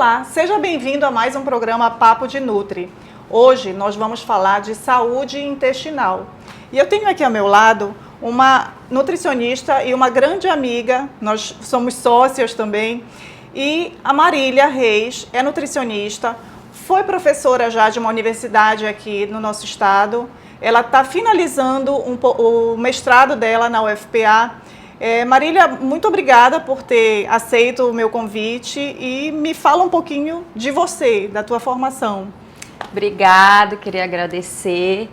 Olá, seja bem-vindo a mais um programa Papo de Nutri. Hoje nós vamos falar de saúde intestinal. E eu tenho aqui ao meu lado uma nutricionista e uma grande amiga, nós somos sócias também, e a Marília Reis é nutricionista, foi professora já de uma universidade aqui no nosso estado, ela está finalizando o mestrado dela na UFPA. Marília, muito obrigada por ter aceito o meu convite e me fala um pouquinho de você, da tua formação. Obrigada, queria agradecer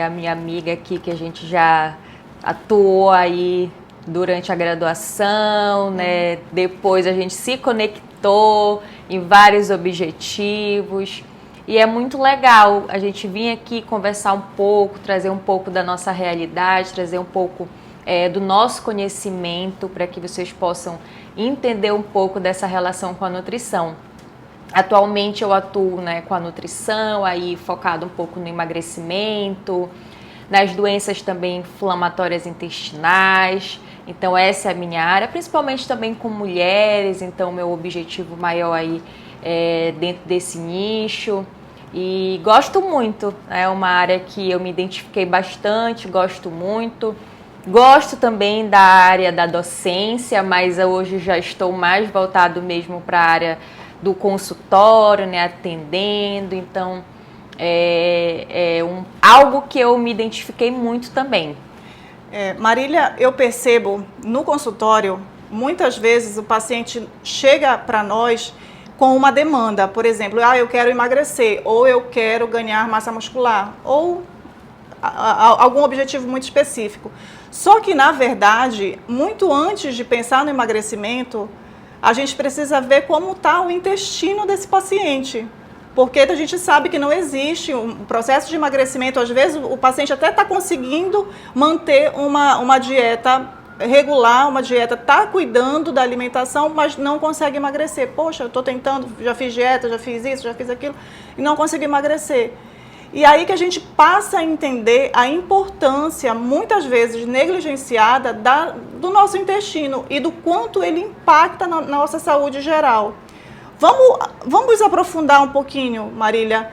a minha amiga aqui, que a gente já atuou aí durante a graduação, né? Depois a gente se conectou em vários objetivos e é muito legal a gente vir aqui conversar um pouco, trazer um pouco da nossa realidade, trazer um pouco do nosso conhecimento para que vocês possam entender um pouco dessa relação com a nutrição. Atualmente eu atuo com a nutrição, aí focado um pouco no emagrecimento, nas doenças também inflamatórias intestinais. Então essa é a minha área, principalmente também com mulheres, então meu objetivo maior aí é dentro desse nicho. E gosto muito, é uma área que eu me identifiquei bastante, gosto muito. Gosto também da área da docência, mas hoje já estou mais voltado mesmo para a área do consultório, atendendo. Então, algo que eu me identifiquei muito também. Marília, eu percebo no consultório, muitas vezes o paciente chega para nós com uma demanda, por exemplo, eu quero emagrecer, ou eu quero ganhar massa muscular, ou algum objetivo muito específico. Só que, na verdade, muito antes de pensar no emagrecimento, a gente precisa ver como está o intestino desse paciente. Porque a gente sabe que não existe um processo de emagrecimento. Às vezes, o paciente até está conseguindo manter uma dieta regular, uma dieta, está cuidando da alimentação, mas não consegue emagrecer. Poxa, eu estou tentando, já fiz dieta, já fiz isso, já fiz aquilo, e não consigo emagrecer. E aí que a gente passa a entender a importância, muitas vezes negligenciada, do nosso intestino e do quanto ele impacta na nossa saúde geral. Vamos aprofundar um pouquinho, Marília.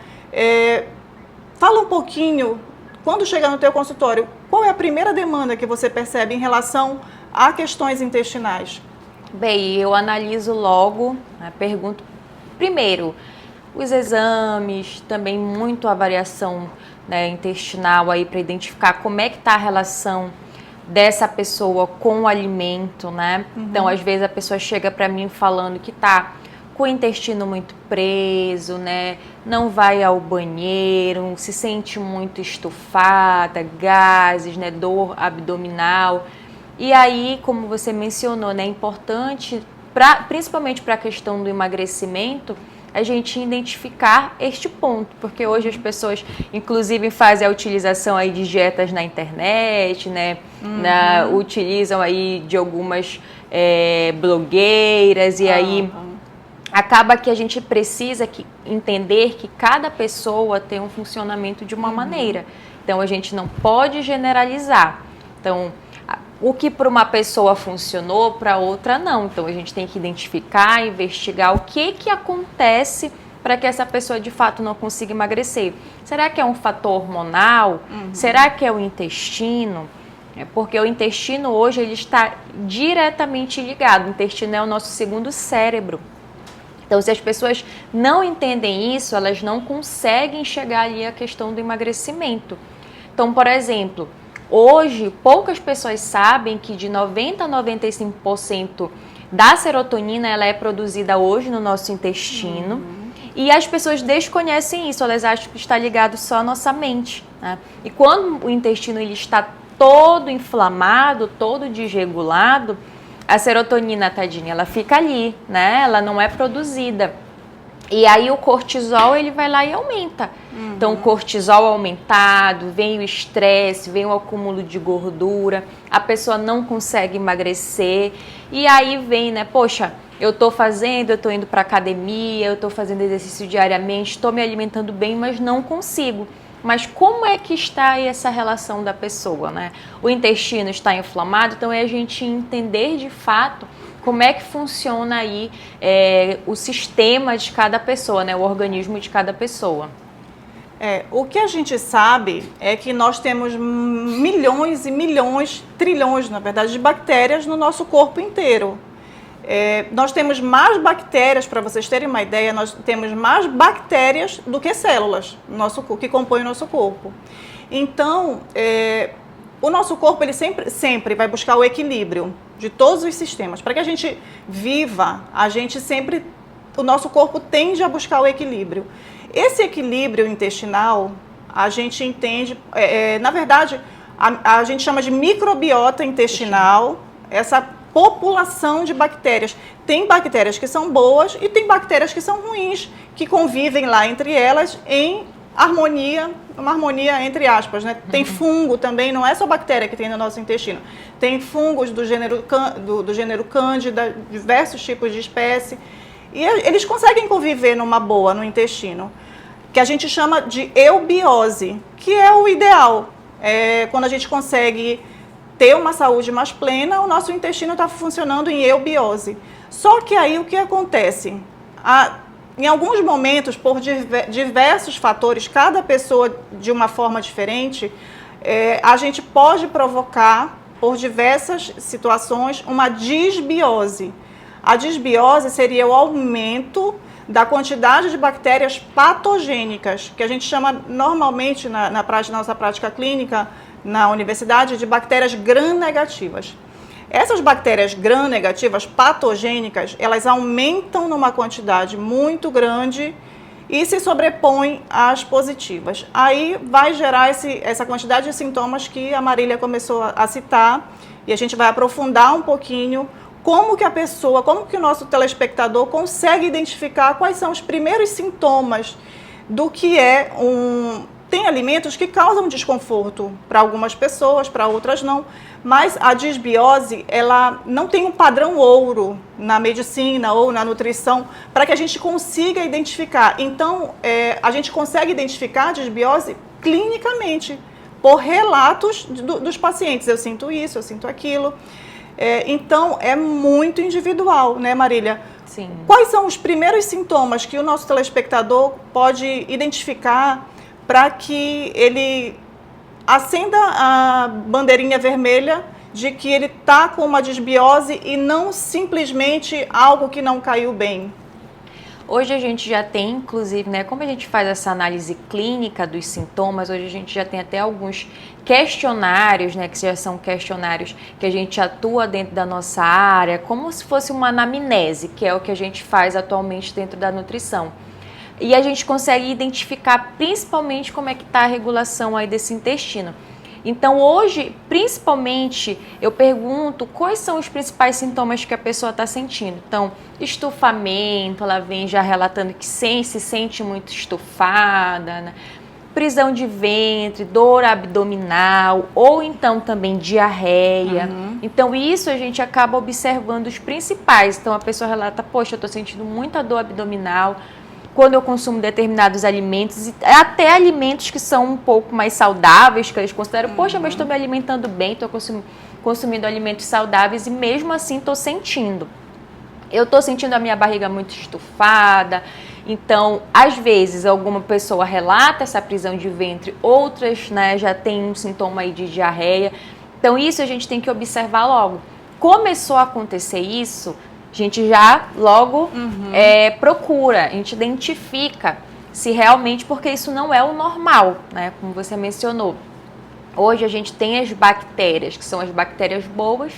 Fala um pouquinho, quando chega no teu consultório, qual é a primeira demanda que você percebe em relação a questões intestinais? Bem, eu analiso logo, pergunto primeiro os exames, também muito a variação intestinal aí para identificar como é que está a relação dessa pessoa com o alimento, né? Uhum. Então, às vezes a pessoa chega para mim falando que está com o intestino muito preso, né? Não vai ao banheiro, se sente muito estufada, gases, dor abdominal. E aí, como você mencionou, é importante, principalmente para a questão do emagrecimento, a gente identificar este ponto, porque hoje as pessoas, inclusive, fazem a utilização aí de dietas na internet, utilizam aí de algumas blogueiras, e aí acaba que a gente precisa entender que cada pessoa tem um funcionamento de uma maneira. Então, a gente não pode generalizar. Então, o que para uma pessoa funcionou, para outra não. Então, a gente tem que identificar, investigar o que acontece para que essa pessoa, de fato, não consiga emagrecer. Será que é um fator hormonal? Será que é o intestino? Porque o intestino hoje ele está diretamente ligado. O intestino é o nosso segundo cérebro. Então, se as pessoas não entendem isso, elas não conseguem chegar ali à questão do emagrecimento. Então, por exemplo, hoje, poucas pessoas sabem que de 90% a 95% da serotonina ela é produzida hoje no nosso intestino. E as pessoas desconhecem isso, elas acham que está ligado só à nossa mente, né? E quando o intestino ele está todo inflamado, todo desregulado, a serotonina, tadinha, ela fica ali, né? Ela não é produzida. E aí o cortisol, ele vai lá e aumenta. Então, o cortisol aumentado, vem o estresse, vem o acúmulo de gordura, a pessoa não consegue emagrecer. E aí vem, poxa, eu tô indo pra academia, eu tô fazendo exercício diariamente, estou me alimentando bem, mas não consigo. mas como é que está aí essa relação da pessoa, né? O intestino está inflamado, então é a gente entender de fato como é que funciona aí o sistema de cada pessoa, né? O organismo de cada pessoa. O que a gente sabe é que nós temos milhões e milhões, trilhões, na verdade, de bactérias no nosso corpo inteiro. Nós temos mais bactérias, para vocês terem uma ideia, nós temos mais bactérias do que células que compõem o nosso corpo. Então, o nosso corpo ele sempre vai buscar o equilíbrio de todos os sistemas. Para que a gente viva, o nosso corpo tende a buscar o equilíbrio. Esse equilíbrio intestinal, a gente entende, na verdade, a gente chama de microbiota intestinal, essa população de bactérias. Tem bactérias que são boas e tem bactérias que são ruins, que convivem lá entre elas em harmonia, uma harmonia entre aspas, né? Tem fungo também, não é só bactéria que tem no nosso intestino. Tem fungos do gênero Cândida, diversos tipos de espécie. E eles conseguem conviver numa boa no intestino, que a gente chama de eubiose, que é o ideal. Quando a gente consegue ter uma saúde mais plena, o nosso intestino está funcionando em eubiose. Só que aí o que acontece? Em alguns momentos, por diversos fatores, cada pessoa de uma forma diferente, a gente pode provocar, por diversas situações, uma disbiose. A disbiose seria o aumento da quantidade de bactérias patogênicas, que a gente chama normalmente na nossa prática clínica, na universidade, de bactérias gram-negativas. Essas bactérias gram-negativas patogênicas, elas aumentam numa quantidade muito grande e se sobrepõem às positivas. Aí vai gerar essa quantidade de sintomas que a Marília começou a citar, e a gente vai aprofundar um pouquinho como que o nosso telespectador consegue identificar quais são os primeiros sintomas do que Tem alimentos que causam desconforto para algumas pessoas, para outras não, mas a disbiose, ela não tem um padrão ouro na medicina ou na nutrição para que a gente consiga identificar. Então, a gente consegue identificar a disbiose clinicamente, por relatos dos pacientes. Eu sinto isso, eu sinto aquilo. Então, é muito individual, né, Marília? Sim. Quais são os primeiros sintomas que o nosso telespectador pode identificar para que ele acenda a bandeirinha vermelha de que ele está com uma disbiose e não simplesmente algo que não caiu bem? Hoje a gente já tem, inclusive, né, como a gente faz essa análise clínica dos sintomas, hoje a gente já tem até alguns questionários, né, que já são questionários que a gente atua dentro da nossa área, como se fosse uma anamnese, que é o que a gente faz atualmente dentro da nutrição. E a gente consegue identificar principalmente como é que está a regulação aí desse intestino. Então hoje, principalmente, eu pergunto quais são os principais sintomas que a pessoa está sentindo. Então, estufamento, ela vem já relatando que se sente muito estufada, né? Prisão de ventre, dor abdominal, ou então também diarreia. Então isso a gente acaba observando os principais. Então a pessoa relata, poxa, eu estou sentindo muita dor abdominal quando eu consumo determinados alimentos, e até alimentos que são um pouco mais saudáveis, que eles consideram, poxa, mas estou me alimentando bem, estou consumindo alimentos saudáveis e mesmo assim estou sentindo. Eu estou sentindo a minha barriga muito estufada. Então, às vezes, alguma pessoa relata essa prisão de ventre, outras, né, já tem um sintoma aí de diarreia. Então, isso a gente tem que observar logo. Começou a acontecer isso, a gente já logo procura, a gente identifica se realmente, porque isso não é o normal, né? Como você mencionou. Hoje a gente tem as bactérias, que são as bactérias boas,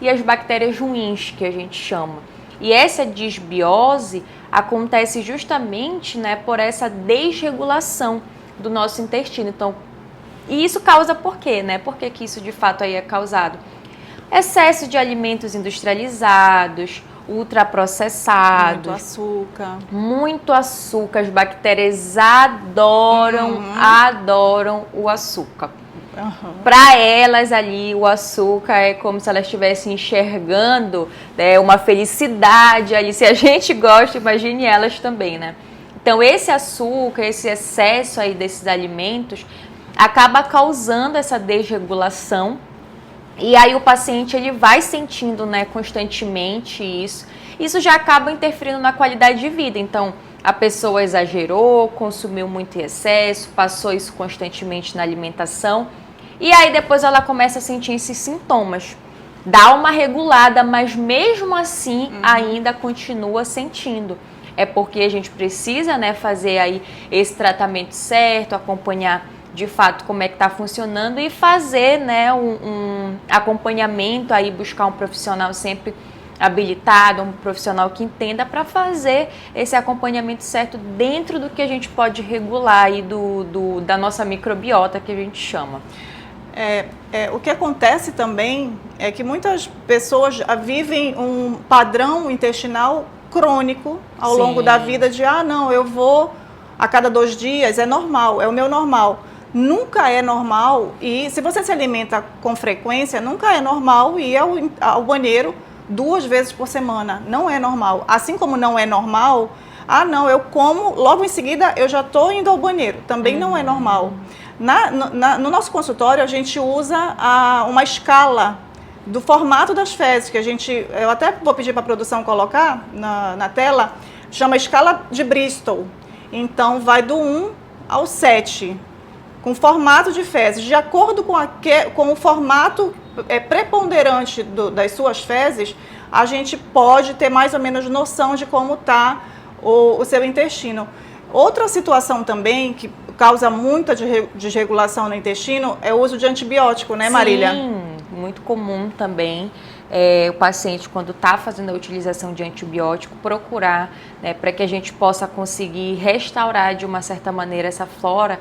e as bactérias ruins, que a gente chama. E essa disbiose acontece justamente, né, por essa desregulação do nosso intestino. Então, e isso causa por quê, né? Por que isso de fato aí é causado? Excesso de alimentos industrializados, ultraprocessados. Muito açúcar. As bactérias adoram o açúcar. Para elas ali, o açúcar é como se elas estivessem enxergando, né, uma felicidade ali. Se a gente gosta, imagine elas também, né? Então, esse açúcar, esse excesso aí desses alimentos acaba causando essa desregulação. E aí o paciente ele vai sentindo, né, constantemente isso. Isso já acaba interferindo na qualidade de vida. Então, a pessoa exagerou, consumiu muito em excesso, passou isso constantemente na alimentação. E aí depois ela começa a sentir esses sintomas. Dá uma regulada, mas mesmo assim ainda continua sentindo. É porque a gente precisa, né, fazer aí esse tratamento certo, acompanhar de fato como é que está funcionando e fazer, né, um acompanhamento aí, buscar um profissional sempre habilitado, um profissional que entenda para fazer esse acompanhamento certo dentro do que a gente pode regular aí da nossa microbiota, que a gente chama. O que acontece também é que muitas pessoas vivem um padrão intestinal crônico ao longo da vida de, não, eu vou a cada 2 dias, é normal, é o meu normal. Nunca é normal, e se você se alimenta com frequência, nunca é normal ir ao banheiro 2 vezes por semana. Não é normal. Assim como não é normal, não, eu como, logo em seguida eu já estou indo ao banheiro. Também não é normal. No nosso consultório, a gente usa uma escala do formato das fezes, que eu até vou pedir para a produção colocar na tela, chama escala de Bristol. Então, vai do 1 ao 7, com formato de fezes. De acordo com o formato preponderante das suas fezes, a gente pode ter mais ou menos noção de como está o seu intestino. Outra situação também que causa muita desregulação no intestino é o uso de antibiótico, né, Marília? Sim, muito comum também. O paciente, quando está fazendo a utilização de antibiótico, procurar, né, para que a gente possa conseguir restaurar de uma certa maneira essa flora,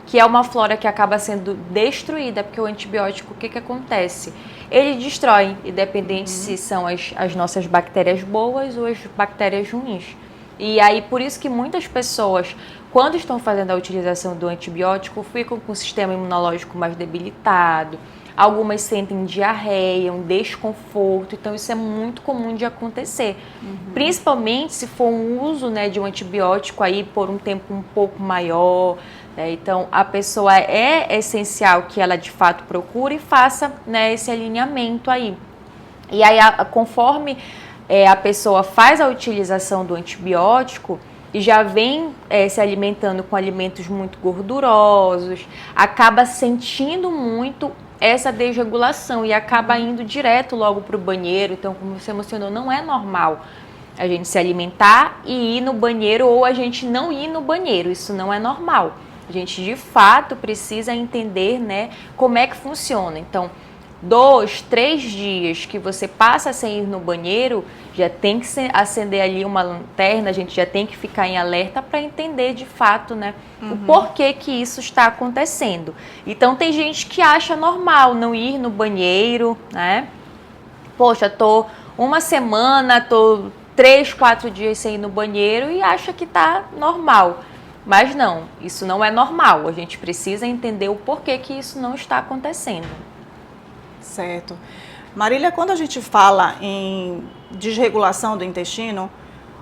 que é uma flora que acaba sendo destruída, porque o antibiótico, o que acontece? Ele destrói, independente se são as nossas bactérias boas ou as bactérias ruins. E aí, por isso que muitas pessoas, quando estão fazendo a utilização do antibiótico, ficam com o sistema imunológico mais debilitado, algumas sentem diarreia, um desconforto, então isso é muito comum de acontecer. Principalmente se for um uso, né, de um antibiótico aí por um tempo um pouco maior. Então, a pessoa é essencial que ela de fato procure e faça, né, esse alinhamento aí. E aí, conforme a pessoa faz a utilização do antibiótico e já vem se alimentando com alimentos muito gordurosos, acaba sentindo muito essa desregulação e acaba indo direto logo para o banheiro. Então, como você mencionou, não é normal a gente se alimentar e ir no banheiro ou a gente não ir no banheiro. Isso não é normal. A gente, de fato, precisa entender, né, como é que funciona. Então, 2, 3 dias que você passa sem ir no banheiro, já tem que acender ali uma lanterna, a gente já tem que ficar em alerta para entender, de fato, né, o porquê que isso está acontecendo. Então, tem gente que acha normal não ir no banheiro, né? Poxa, tô uma semana, tô 3, 4 dias sem ir no banheiro e acha que tá normal. Mas não, isso não é normal. A gente precisa entender o porquê que isso não está acontecendo. Certo. Marília, quando a gente fala em desregulação do intestino,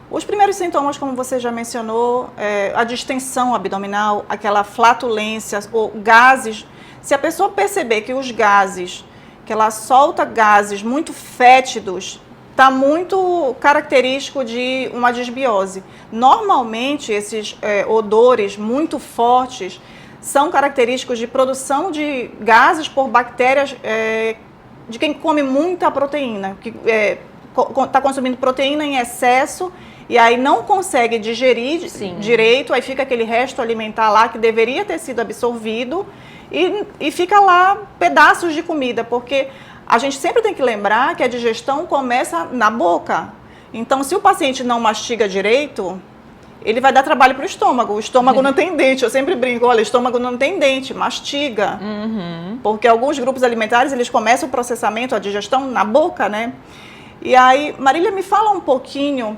os primeiros sintomas, como você já mencionou, a distensão abdominal, aquela flatulência ou gases. Se a pessoa perceber que os gases, que ela solta gases muito fétidos, está muito característico de uma disbiose. Normalmente, esses odores muito fortes são característicos de produção de gases por bactérias de quem come muita proteína, que está consumindo proteína em excesso e aí não consegue digerir direito, aí fica aquele resto alimentar lá que deveria ter sido absorvido e fica lá pedaços de comida, porque a gente sempre tem que lembrar que a digestão começa na boca. Então, se o paciente não mastiga direito, ele vai dar trabalho para o estômago. O estômago não tem dente. Eu sempre brinco, olha, o estômago não tem dente, mastiga. Porque alguns grupos alimentares, eles começam o processamento, a digestão na boca, né? E aí, Marília, me fala um pouquinho.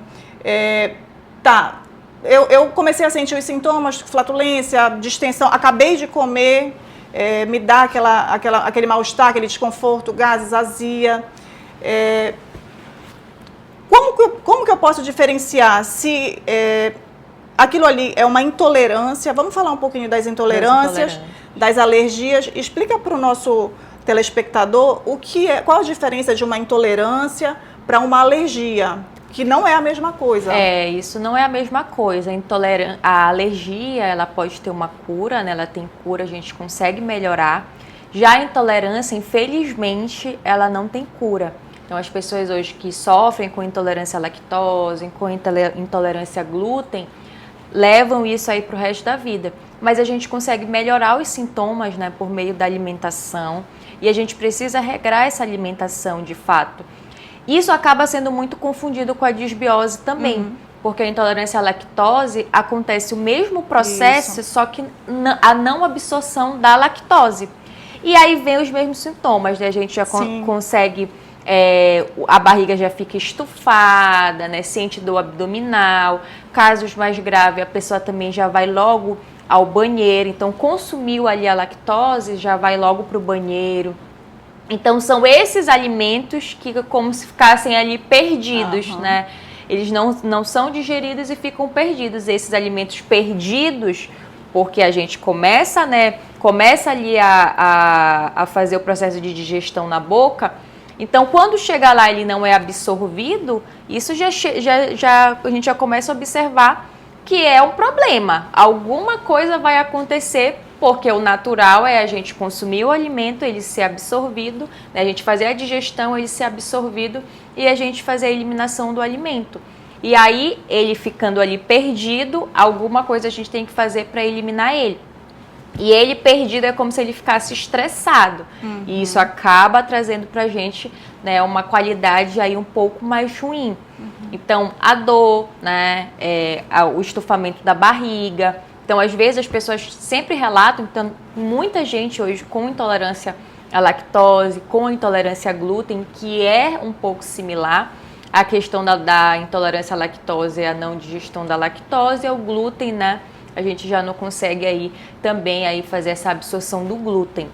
Eu comecei a sentir os sintomas, flatulência, distensão, acabei de comer, me dá aquele mal-estar, aquele desconforto, gases, azia. Como que eu posso diferenciar se aquilo ali é uma intolerância. Vamos falar um pouquinho das intolerâncias, das alergias. Explica para o nosso telespectador qual a diferença de uma intolerância para uma alergia, que não é a mesma coisa. Isso não é a mesma coisa. A alergia, ela pode ter uma cura, né? Ela tem cura, a gente consegue melhorar. Já a intolerância, infelizmente, ela não tem cura. Então, as pessoas hoje que sofrem com intolerância à lactose, com intolerância a glúten, levam isso aí para o resto da vida. Mas a gente consegue melhorar os sintomas, né, por meio da alimentação, e a gente precisa regrar essa alimentação de fato. Isso acaba sendo muito confundido com a disbiose também, porque a intolerância à lactose acontece o mesmo processo, só que a não absorção da lactose. E aí vem os mesmos sintomas, né? A gente já consegue, a barriga já fica estufada, né? Sente dor abdominal. Casos mais graves, a pessoa também já vai logo ao banheiro. Então, consumiu ali a lactose, já vai logo para o banheiro. Então, são esses alimentos que como se ficassem ali perdidos, né? Eles não são digeridos e ficam perdidos. Esses alimentos perdidos, porque a gente começa, né? Começa ali a fazer o processo de digestão na boca. Então, quando chega lá ele não é absorvido, isso a gente já começa a observar que é um problema. Alguma coisa vai acontecer, porque o natural é a gente consumir o alimento, ele ser absorvido, né? A gente fazer a digestão, ele ser absorvido e a gente fazer a eliminação do alimento. E aí, ele ficando ali perdido, alguma coisa a gente tem que fazer para eliminar ele. E ele perdido é como se ele ficasse estressado. E isso acaba trazendo pra gente, né, uma qualidade aí um pouco mais ruim. Então, a dor, né, o estufamento da barriga. Então, às vezes as pessoas sempre relatam, então, muita gente hoje com intolerância à lactose, com intolerância a glúten, que é um pouco similar. A questão da intolerância à lactose é a não digestão da lactose, é o glúten, né? A gente já não consegue aí também aí fazer essa absorção do glúten.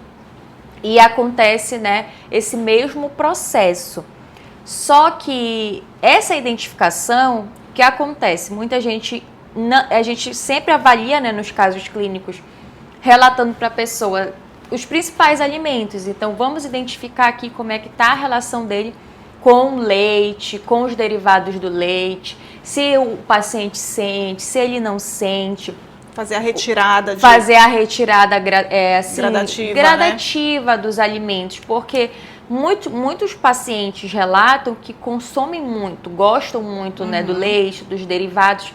E acontece, né, esse mesmo processo. Só que essa identificação, que acontece? Muita gente, a gente sempre avalia, né, nos casos clínicos, relatando para a pessoa os principais alimentos. Então, vamos identificar aqui como é que está a relação dele com o leite, com os derivados do leite, se o paciente sente, se ele não sente. Fazer a retirada. Gradativa, né? Dos alimentos, porque muitos pacientes relatam que consomem muito, gostam muito, né, do leite, dos derivados.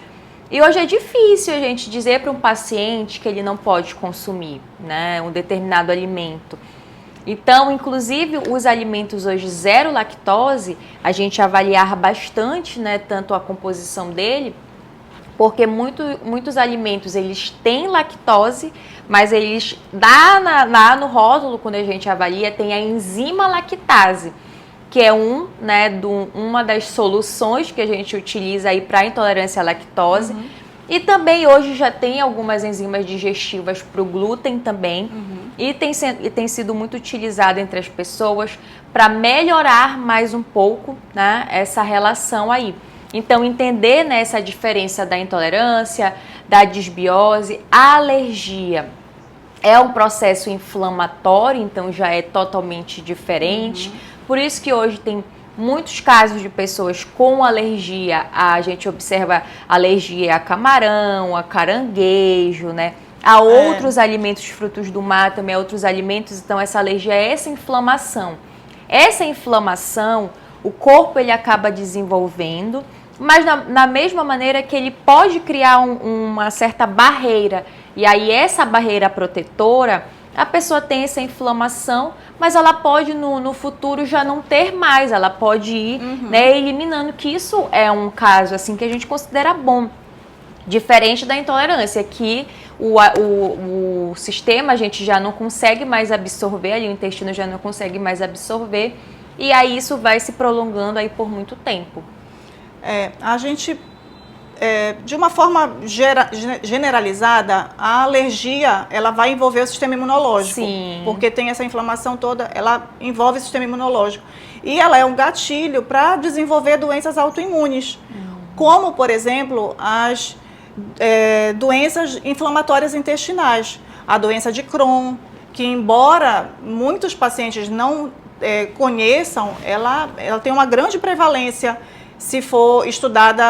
E hoje é difícil a gente dizer para um paciente que ele não pode consumir, né, um determinado alimento. Então, inclusive, os alimentos hoje zero lactose, a gente avaliar bastante, né, tanto a composição dele, porque muitos alimentos eles têm lactose, mas eles lá no rótulo, quando a gente avalia, tem a enzima lactase, que é uma das soluções que a gente utiliza aí para intolerância à lactose. E também hoje já tem algumas enzimas digestivas para o glúten também. E tem sido muito utilizado entre as pessoas para melhorar mais um pouco, né, essa relação aí. Então, entender, né, essa diferença da intolerância, da disbiose, a alergia é um processo inflamatório, então já é totalmente diferente. Por isso que hoje tem muitos casos de pessoas com alergia, a gente observa alergia a camarão, a caranguejo, né? A outros alimentos, frutos do mar também, a outros alimentos, então essa alergia é essa inflamação. Essa inflamação, o corpo ele acaba desenvolvendo, mas na mesma maneira que ele pode criar uma certa barreira. E aí essa barreira protetora, a pessoa tem essa inflamação, mas ela pode no futuro já não ter mais, ela pode ir, né, eliminando, que isso é um caso assim que a gente considera bom. Diferente da intolerância, que o sistema a gente já não consegue mais absorver, ali o intestino já não consegue mais absorver, e aí isso vai se prolongando aí por muito tempo. A gente, de uma forma generalizada, a alergia, ela vai envolver o sistema imunológico. Sim. Porque tem essa inflamação toda, ela envolve o sistema imunológico. E ela é um gatilho para desenvolver doenças autoimunes, como, por exemplo, as doenças inflamatórias intestinais. A doença de Crohn, que embora muitos pacientes não conheçam, ela tem uma grande prevalência se for estudada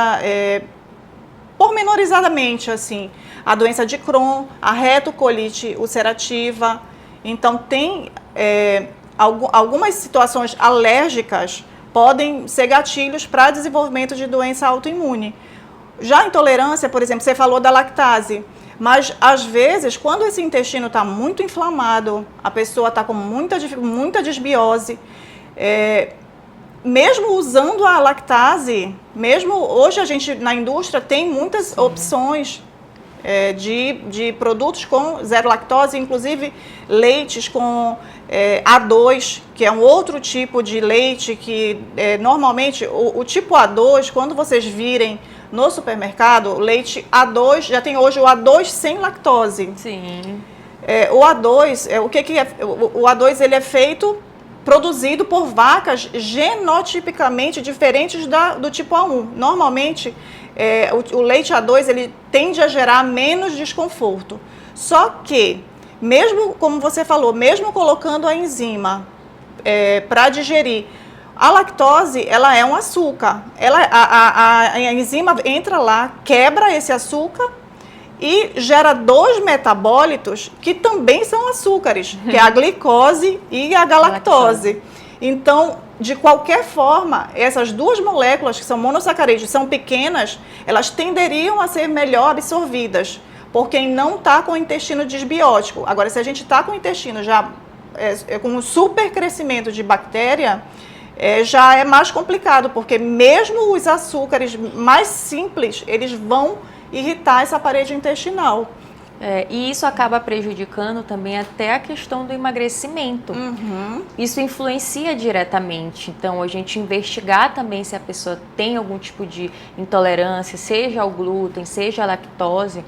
pormenorizadamente, assim. A doença de Crohn, a retocolite ulcerativa. Então, tem algumas situações alérgicas podem ser gatilhos para desenvolvimento de doença autoimune. Já a intolerância, por exemplo, você falou da lactase, mas às vezes, quando esse intestino está muito inflamado, a pessoa está com muita desbiose, mesmo usando a lactase, mesmo hoje a gente na indústria tem muitas opções de produtos com zero lactose, inclusive leites com A2, que é um outro tipo de leite que normalmente o tipo A2, quando vocês virem no supermercado, o leite A2, já tem hoje o A2 sem lactose. Sim. O A2, o que é? O A2 ele é produzido por vacas genotipicamente diferentes do tipo A1. Normalmente, o leite A2 ele tende a gerar menos desconforto. Só que, mesmo como você falou, mesmo colocando a enzima para digerir, a lactose ela é um açúcar. A enzima entra lá, quebra esse açúcar e gera 2 metabólitos que também são açúcares, que é a glicose e a galactose. Então, de qualquer forma, essas 2 moléculas que são monossacarídeos, são pequenas, elas tenderiam a ser melhor absorvidas por quem não está com o intestino disbiótico. Agora, se a gente está com o intestino já com um super crescimento de bactéria, já é mais complicado, porque mesmo os açúcares mais simples, eles vão irritar essa parede intestinal. E isso acaba prejudicando também até a questão do emagrecimento. Uhum. Isso influencia diretamente. Então, a gente investigar também se a pessoa tem algum tipo de intolerância, seja ao glúten, seja à lactose,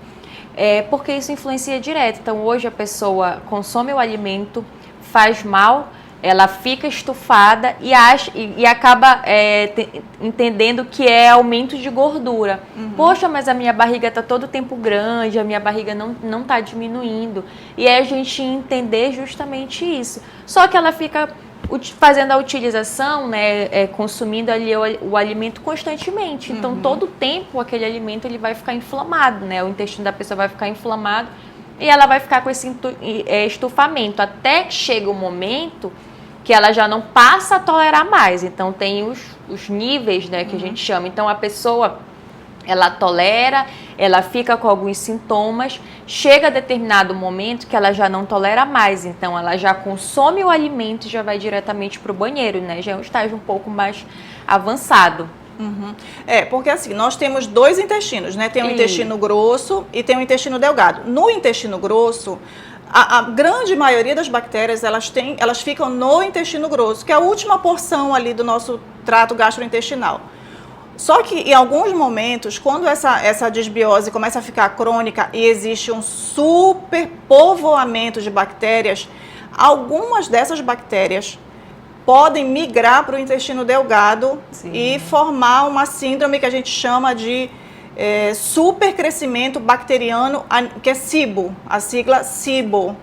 porque isso influencia direto. Então, hoje a pessoa consome o alimento, faz mal, ela fica estufada e acaba entendendo que é aumento de gordura. Uhum. Poxa, mas a minha barriga está todo o tempo grande, a minha barriga não está diminuindo. E aí a gente entender justamente isso. Só que ela fica fazendo a utilização, né, consumindo ali o alimento constantemente. Então, todo o tempo aquele alimento ele vai ficar inflamado, né? O intestino da pessoa vai ficar inflamado e ela vai ficar com esse estufamento. Até que chega o momento que ela já não passa a tolerar mais. Então, tem os níveis, né, que a gente chama. Então, a pessoa, ela tolera, ela fica com alguns sintomas, chega a determinado momento que ela já não tolera mais. Então, ela já consome o alimento e já vai diretamente para o banheiro, né? Já é um estágio um pouco mais avançado. Uhum. Porque assim, nós temos 2 intestinos, né? Tem o intestino grosso e tem o intestino delgado. No intestino grosso, a grande maioria das bactérias, elas ficam no intestino grosso, que é a última porção ali do nosso trato gastrointestinal. Só que em alguns momentos, quando essa desbiose começa a ficar crônica e existe um superpovoamento de bactérias, algumas dessas bactérias podem migrar para o intestino delgado. Sim. E formar uma síndrome que a gente chama de supercrescimento bacteriano, que é SIBO, a sigla SIBO.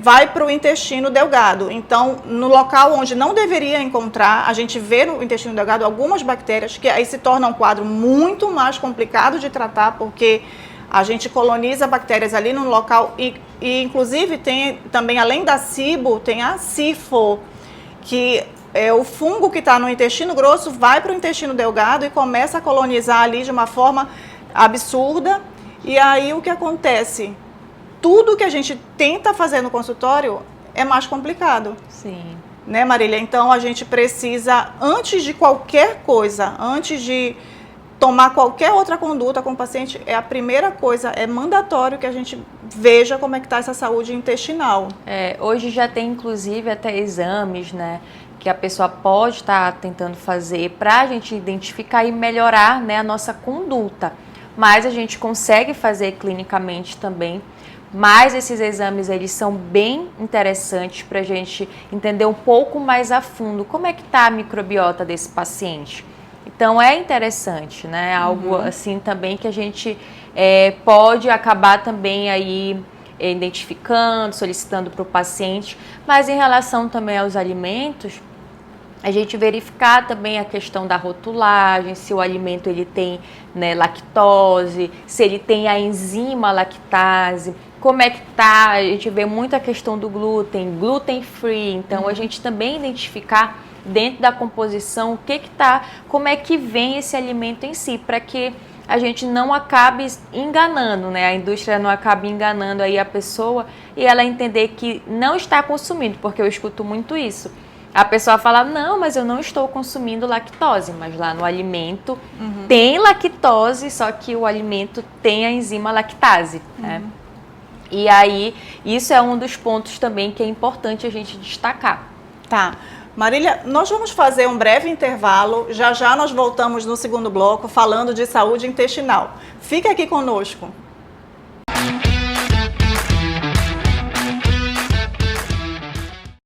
Vai para o intestino delgado. Então, no local onde não deveria encontrar, a gente vê no intestino delgado algumas bactérias, que aí se torna um quadro muito mais complicado de tratar, porque a gente coloniza bactérias ali no local e inclusive tem também, além da SIBO, tem a SIFO, que o fungo que está no intestino grosso vai para o intestino delgado e começa a colonizar ali de uma forma absurda. E aí o que acontece? Tudo que a gente tenta fazer no consultório é mais complicado. Sim. Né, Marília? Então a gente precisa, antes de qualquer coisa, antes de tomar qualquer outra conduta com o paciente, a primeira coisa, é mandatório que a gente veja como é que está essa saúde intestinal. Hoje já tem inclusive até exames, né, que a pessoa pode estar tentando fazer para a gente identificar e melhorar, né, a nossa conduta. Mas a gente consegue fazer clinicamente também. Mas esses exames, eles são bem interessantes para a gente entender um pouco mais a fundo como é que está a microbiota desse paciente. Então, é interessante, né? Algo assim também que a gente pode acabar também aí identificando, solicitando para o paciente. Mas em relação também aos alimentos, a gente verificar também a questão da rotulagem, se o alimento ele tem, né, lactose, se ele tem a enzima lactase, como é que tá, a gente vê muita questão do gluten free, então a gente também identificar dentro da composição o que tá, como é que vem esse alimento em si, para que a gente não acabe enganando, né? A indústria não acabe enganando aí a pessoa e ela entender que não está consumindo, porque eu escuto muito isso. A pessoa fala, não, mas eu não estou consumindo lactose, mas lá no alimento tem lactose, só que o alimento tem a enzima lactase, né? E aí, isso é um dos pontos também que é importante a gente destacar. Tá. Marília, nós vamos fazer um breve intervalo, já já nós voltamos no segundo bloco falando de saúde intestinal. Fica aqui conosco.